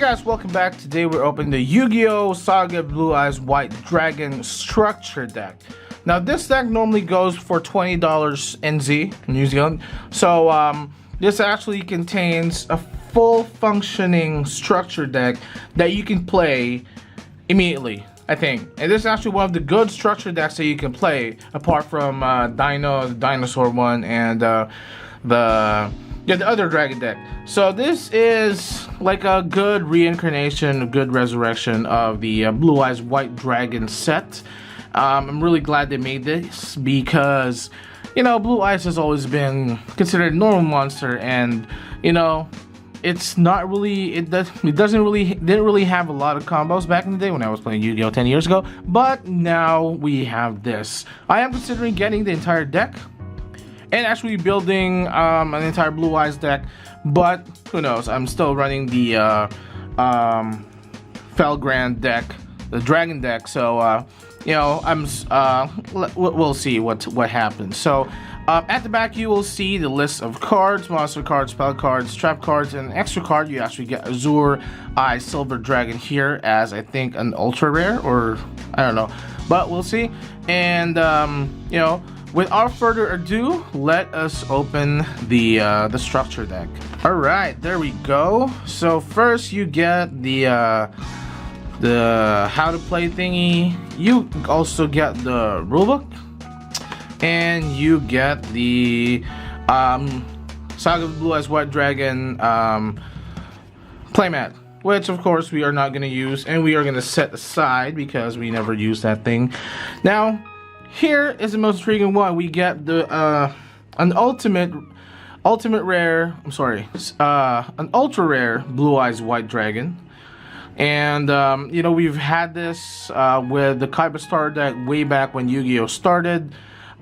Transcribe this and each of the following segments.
guys, welcome back. Today we're opening the Yu-Gi-Oh! Saga Blue Eyes White Dragon Structure Deck. Now this deck normally goes for $20 NZ, New Zealand. So this actually contains a full functioning structure deck that you can play immediately, I think. And this is actually one of the good structure decks that you can play, apart from Dino, the dinosaur one, and the other dragon deck. So this is like a good reincarnation, a good resurrection of the Blue Eyes White Dragon set. I'm really glad they made this because, you know, Blue Eyes has always been considered a normal monster, and you know, it's not really, didn't really have a lot of combos back in the day when I was playing Yu-Gi-Oh 10 years ago. But now we have this. I am considering getting the entire deck and actually building an entire Blue Eyes deck, but who knows? I'm still running the Felgrand deck, the Dragon deck. So you know, we'll see what happens. So at the back you will see the list of cards, monster cards, spell cards, trap cards, and an extra card. You actually get Azure Eye Silver Dragon here as, I think, an ultra rare, or I don't know, but we'll see. And you know, without further ado, let us open the structure deck. All right, there we go. So first you get the how to play thingy. You also get the rulebook, and you get the Saga Blue Eyes White Dragon playmat, which of course we are not going to use, and we are going to set aside because we never use that thing. Now here is the most intriguing one. We get the an ultimate rare, an ultra rare Blue Eyes White Dragon. And you know, we've had this with the Kaiba Star deck way back when Yu-Gi-Oh started.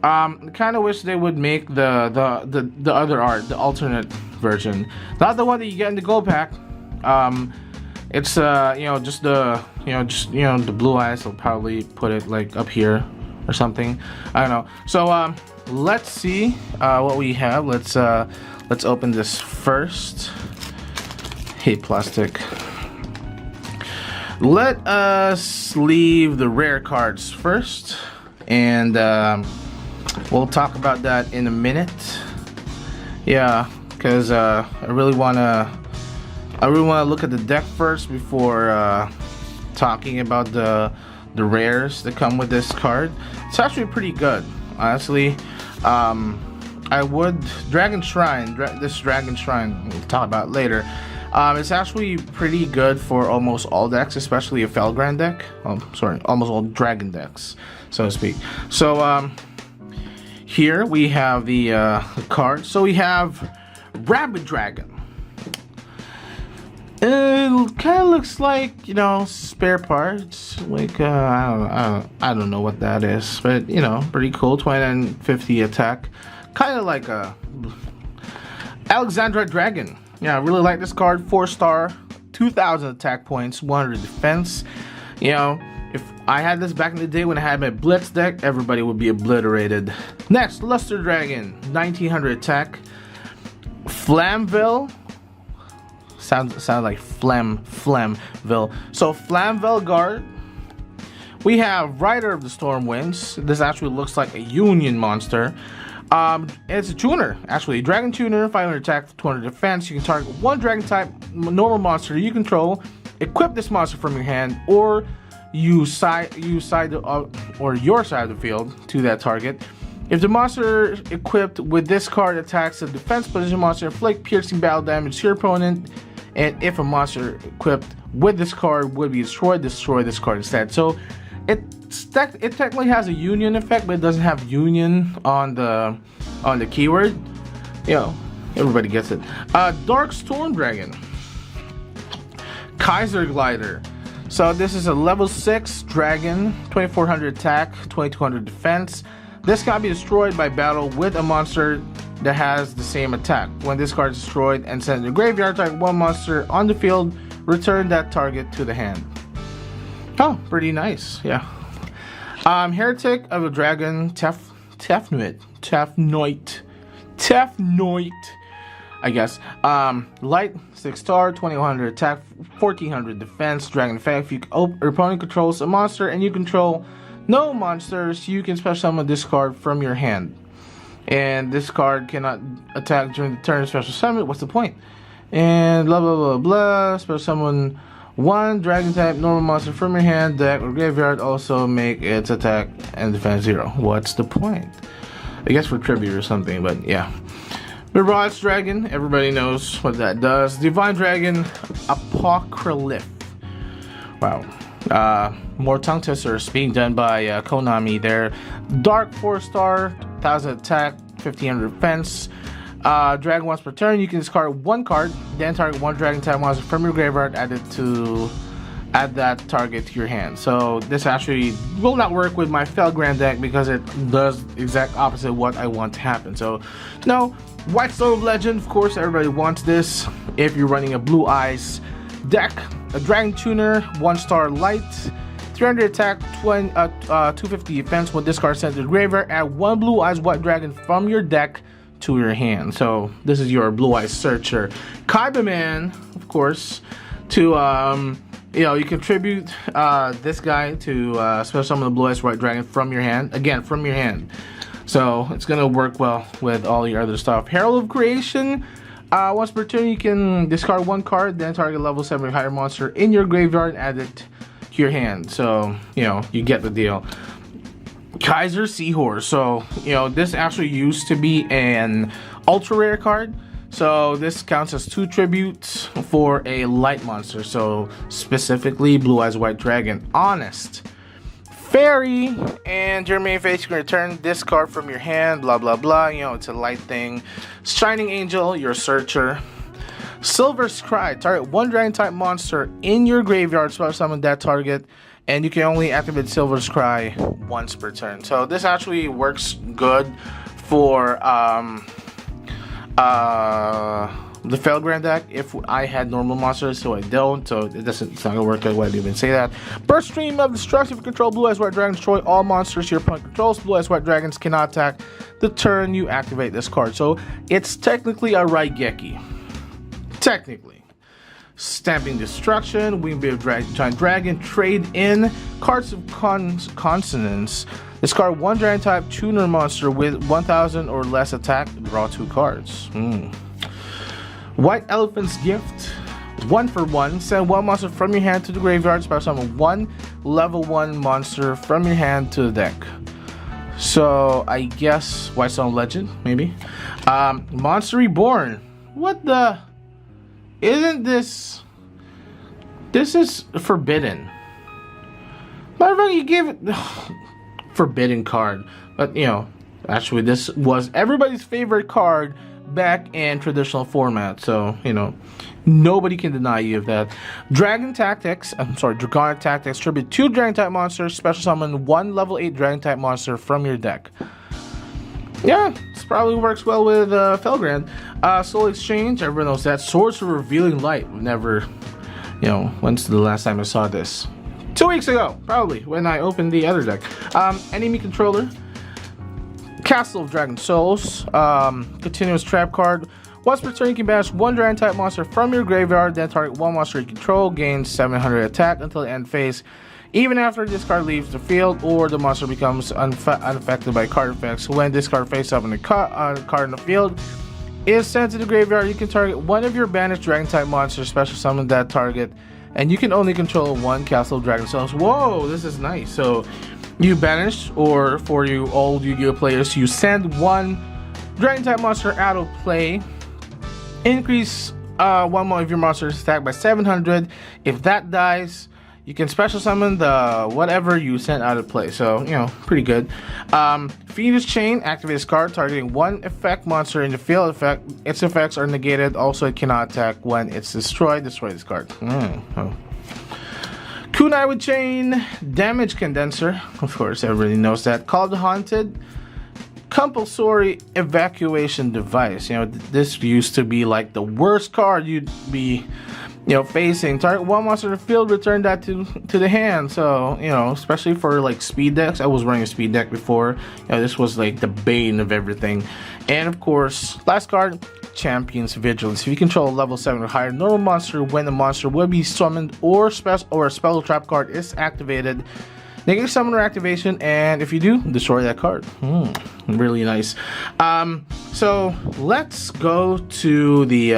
Kind of wish they would make the other art, the alternate version, not the one that you get in the gold pack. It's you know, just the Blue Eyes. I'll probably put it like up here or something. I don't know. So let's see what we have. Let's open this first. Hey, plastic. Let us leave the rare cards first, and we'll talk about that in a minute. Yeah, because I really wanna look at the deck first before talking about the rares that come with this card. It's actually pretty good, honestly. I would Dragon Shrine. This Dragon Shrine we'll talk about later. It's actually pretty good for almost all decks, especially a Felgrand deck. Almost all Dragon decks, so to speak. So here we have the cards. So we have Rabbit Dragon. It kind of looks like, you know, spare parts. Like I don't know what that is, but you know, pretty cool. 2950 attack, kind of like a Alexandra Dragon. Yeah, I really like this card. 4-star, 2,000 attack points, 100 defense. You know, if I had this back in the day when I had my Blitz deck, everybody would be obliterated. Next, Luster Dragon, 1900 attack. Flamville. Sounds like Flamville. So Flamville Guard. We have Rider of the Storm Winds. This actually looks like a Union monster. It's a tuner, actually. Dragon tuner, 500 attack, 200 defense. You can target one dragon type normal monster you control, equip this monster from your hand, or your side of the field to that target. If the monster equipped with this card attacks a defense position monster, inflict piercing battle damage to your opponent. And if a monster equipped with this card would be destroyed, destroy this card instead. So it technically has a union effect, but it doesn't have union on the keyword. You know, everybody gets it. Dark Storm Dragon, Kaiser Glider. So this is a level 6 dragon, 2400 attack, 2200 defense. This can be destroyed by battle with a monster that has the same attack. When this card is destroyed and sent to the graveyard, target one monster on the field, return that target to the hand. Oh, pretty nice, yeah. Heretic of a Dragon, Tefnoit. I guess. Light, 6-star, 2100 attack, 1400 defense, dragon effect. If your opponent controls a monster and you control no monsters, you can special summon this card from your hand. And this card cannot attack during the turn of special summon. What's the point? And blah blah blah blah. Special summon one dragon type normal monster from your hand, deck, or graveyard. Also make its attack and defense 0. What's the point? I guess for tribute or something, but yeah. Mirage Dragon, everybody knows what that does. Divine Dragon, Apocryph. Wow. More tongue twisters being done by Konami there. Dark 4-star, 1000 attack, 1500 defense. Dragon once per turn, you can discard one card, then target one dragon type monster from your graveyard, add that target to your hand. So this actually will not work with my Felgrand deck because it does exact opposite what I want to happen. So no, White Stone of Legend, of course everybody wants this. If you're running a Blue Eyes deck, a Dragon Tuner, 1-star light, 300 attack, 250 defense. When this card sent to the graveyard, add one Blue Eyes White Dragon from your deck to your hand. So this is your Blue Eyes Searcher. Kaiba Man, of course, to you contribute this guy to special summon the Blue Eyes White Dragon from your hand. Again, from your hand. So it's gonna work well with all your other stuff. Herald of Creation. Once per turn, you can discard one card, then target level 7 or higher monster in your graveyard and add it to your hand. So you get the deal. Kaiser Seahorse. So this actually used to be an ultra rare card. So this counts as 2 tributes for a light monster. So specifically Blue Eyes White Dragon. Honest. Fairy, and your main phase, you can return this card from your hand, blah blah blah, it's a light thing. Shining Angel, your searcher. Silver Scry, target one dragon type monster in your graveyard, special summon that target, and you can only activate Silver Scry once per turn. So this actually works good for the Felgrand deck if I had normal monsters, so I don't, so it's not gonna work out. Why do you even say that? Burst Stream of Destruction. If you control Blue Eyes White Dragon, destroy all monsters your opponent controls. Blue Eyes White Dragons cannot attack the turn you activate this card. So it's technically a Raigeki. Technically. Stamping Destruction, Wingbeard Giant Dragon, trade in cards of consonants. Discard one dragon type tuner monster with 1000 or less attack, draw 2 cards. White Elephant's Gift, 1 for 1. Send one monster from your hand to the graveyard. Special summon one level 1 monster from your hand to the deck. So I guess White Stone Legend, maybe. Monster Reborn. What the? Isn't this? This is forbidden. Motherfucker, you gave it forbidden card. But actually this was everybody's favorite card back in traditional format, so nobody can deny you of that. Dragonic Tactics, tribute 2 dragon type monsters, special summon 1 level 8 dragon type monster from your deck. Yeah, this probably works well with Felgrand. Soul Exchange, everyone knows that. Swords of Revealing Light. Never, when's the last time I saw this? 2 weeks ago, probably, when I opened the other deck. Enemy Controller. Castle of Dragon Souls, continuous trap card. Once per turn, you can banish one dragon type monster from your graveyard, then target one monster you control, gains 700 attack until the end phase, even after this card leaves the field or the monster becomes unaffected by card effects. When this card face up on the card in the field is sent to the graveyard, you can target one of your banished dragon type monsters, special summon that target, and you can only control one Castle of Dragon Souls. Whoa, this is nice. So you banish, or for you old Yu-Gi-Oh players, you send one dragon type monster out of play, increase one more of your monster's attack by 700. If that dies, you can special summon the whatever you sent out of play. So pretty good. Phoenix Chain, activate this card, targeting one effect monster in the field effect. Its effects are negated. Also, it cannot attack when it's destroyed. Destroy this card. Kunai with Chain, Damage Condenser, of course everybody knows that. Call of the Haunted, Compulsory Evacuation Device. This used to be like the worst card you'd be facing target one monster in the field, return that to the hand. So especially for like speed decks, I was running a speed deck before. This was like the bane of everything. And of course, last card, Champion's Vigilance. If you control a level 7 or higher normal monster, when the monster will be summoned or a spell trap card is activated, negative summon or activation, and if you do, destroy that card. Really nice. So let's go to the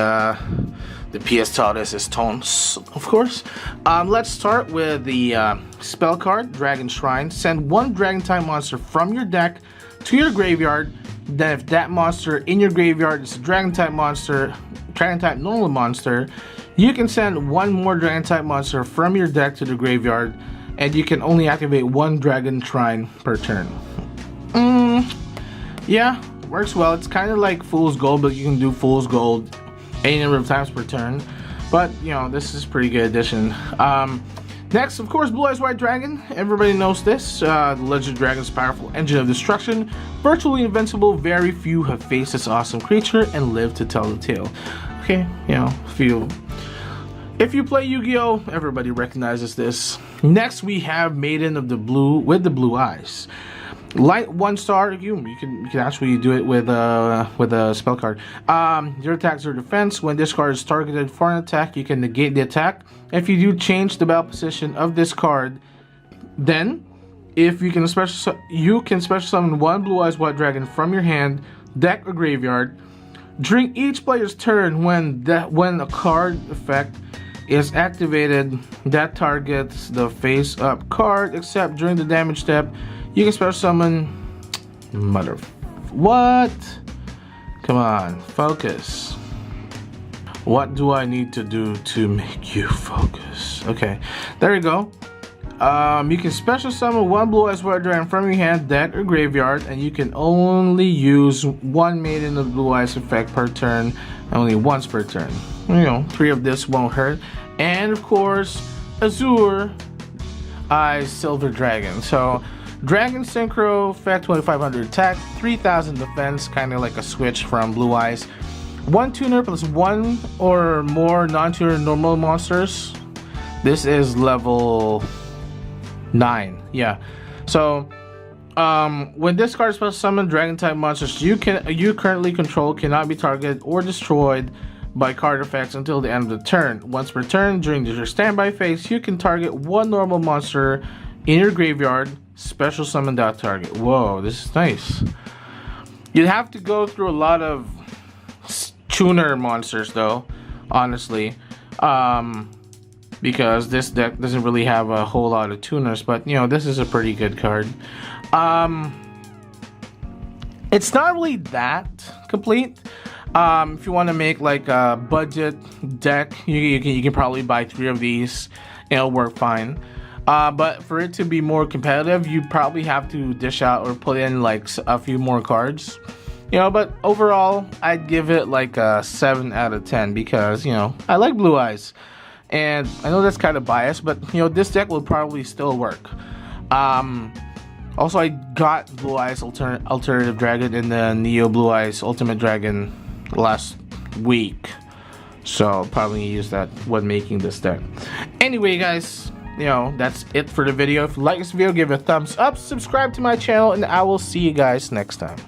PS Taught is Tones, of course. Let's start with the spell card, Dragon Shrine. Send one dragon type monster from your deck to your graveyard. Then if that monster in your graveyard is a dragon type monster, dragon type normal monster, you can send one more dragon type monster from your deck to the graveyard, and you can only activate one Dragon Shrine per turn. Yeah, works well. It's kind of like Fool's Gold, but you can do Fool's Gold any number of times per turn. But this is a pretty good addition. Next, of course, Blue Eyes White Dragon. Everybody knows this. The Legend Dragon's powerful engine of destruction, virtually invincible. Very few have faced this awesome creature and lived to tell the tale. Okay, if you play Yu-Gi-Oh, everybody recognizes this. Next, we have Maiden of the Blue with the Blue Eyes. Light 1 star. You can actually do it with a spell card. 0 attack, 0 defense. When this card is targeted for an attack, you can negate the attack. If you do change the battle position of this card, then if you can special summon one Blue Eyes White Dragon from your hand, deck, or graveyard. During each player's turn, when a card effect is activated that targets the face-up card, except during the damage step, you can special summon what? Come on, focus. What do I need to do to make you focus? Okay, there you go. You can special summon one Blue Eyes White Dragon from your hand, deck, or graveyard, and you can only use one Maiden of Blue Eyes effect per turn, only once per turn. 3 of this won't hurt. And of course, Azure Eyes Silver Dragon. So Dragon Synchro effect, 2500 attack, 3000 defense, kind of like a switch from Blue Eyes. 1 tuner plus 1 or more non-tuner normal monsters. This is level 9. Yeah. So when this card is special summon, dragon type monsters you currently control cannot be targeted or destroyed by card effects until the end of the turn. Once per turn during your standby phase, you can target one normal monster in your graveyard, special summon that target. Whoa, this is nice. You'd have to go through a lot of tuner monsters though, honestly, because this deck doesn't really have a whole lot of tuners, but this is a pretty good card. It's not really that complete. If you want to make like a budget deck, you can probably buy 3 of these and it'll work fine. But for it to be more competitive, you probably have to dish out or put in like a few more cards. But overall, I'd give it like a 7 out of 10 because, I like Blue Eyes. And I know that's kind of biased, but, this deck will probably still work. Also, I got Blue Eyes Alternative Dragon and the Neo Blue Eyes Ultimate Dragon last week. So I'll probably use that when making this deck. Anyway, guys, that's it for the video. If you like this video, give it a thumbs up, subscribe to my channel, and I will see you guys next time.